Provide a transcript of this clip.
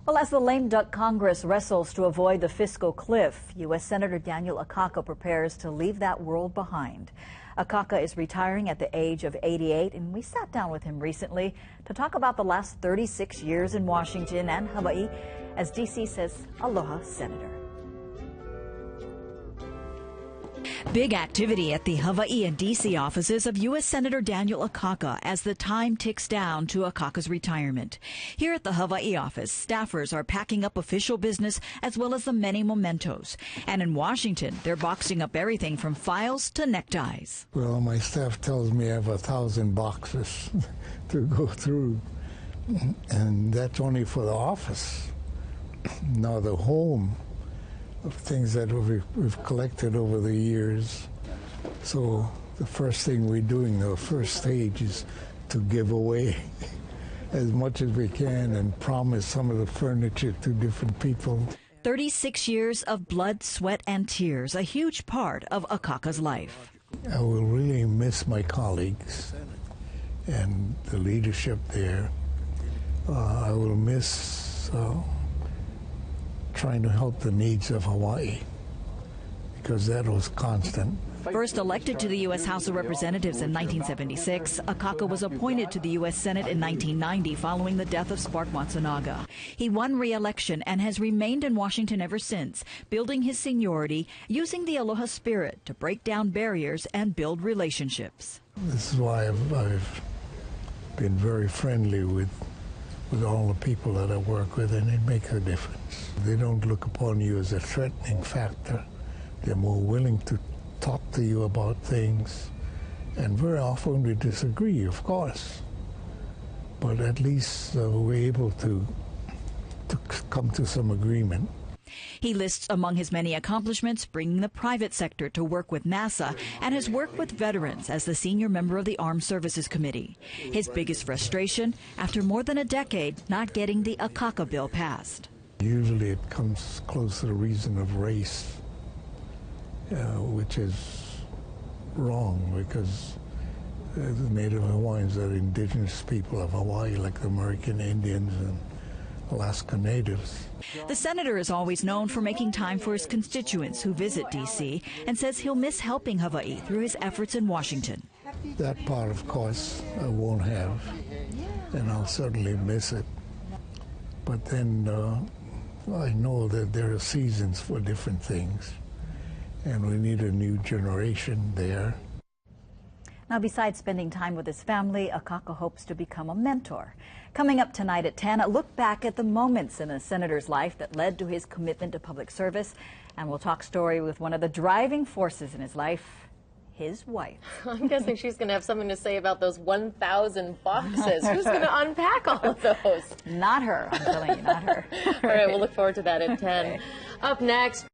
Well, as the lame duck Congress wrestles to avoid the fiscal cliff, U.S. Senator Daniel Akaka prepares to leave that world behind. Akaka is retiring at the age of 88, and we sat down with him recently to talk about the last 36 years in Washington and Hawaii, as D.C. says, aloha, Senator. Big activity at the Hawaii and D.C. offices of U.S. Senator Daniel Akaka as the time ticks down to Akaka's retirement. Here at the Hawaii office, staffers are packing up official business as well as the many mementos. And in Washington, they're boxing up everything from files to neckties. Well, my staff tells me I have 1,000 boxes to go through, and that's only for the office. Now the home, of things that we've collected over the years. So the first thing we're doing, the first stage, is to give away as much as we can and promise some of the furniture to different people. 36 years of blood, sweat, and tears, a huge part of Akaka's life. I will really miss my colleagues and the leadership there. I will miss trying to help the needs of Hawaii, because that was constant. First elected to the U.S. House of Representatives in 1976, Akaka was appointed to the U.S. Senate in 1990 following the death of Spark Matsunaga. He won re-election and has remained in Washington ever since, building his seniority, using the aloha spirit to break down barriers and build relationships. This is why I've been very friendly with all the people that I work with, and it makes a difference. They don't look upon you as a threatening factor. They're more willing to talk to you about things, and very often we disagree, of course, but at least we're able to come to some agreement. He lists among his many accomplishments bringing the private sector to work with NASA and has worked with veterans as the senior member of the Armed Services Committee. His biggest frustration, after more than a decade, not getting the Akaka bill passed. Usually it comes close to the reason of race, which is wrong, because the Native Hawaiians are indigenous people of Hawaii, like the American Indians and Alaska Natives. The senator is always known for making time for his constituents who visit D.C. and says he'll miss helping Hawaii through his efforts in Washington. That part, of course, I won't have, and I'll certainly miss it. But then I know that there are seasons for different things, and we need a new generation there. Now, besides spending time with his family, Akaka hopes to become a mentor. Coming up tonight at 10, a look back at the moments in the senator's life that led to his commitment to public service. And we'll talk story with one of the driving forces in his life, his wife. I'm guessing she's going to have something to say about those 1,000 boxes. Who's going to unpack all of those? Not her, I'm telling you, not her. All right, we'll look forward to that at 10. Okay. Up next.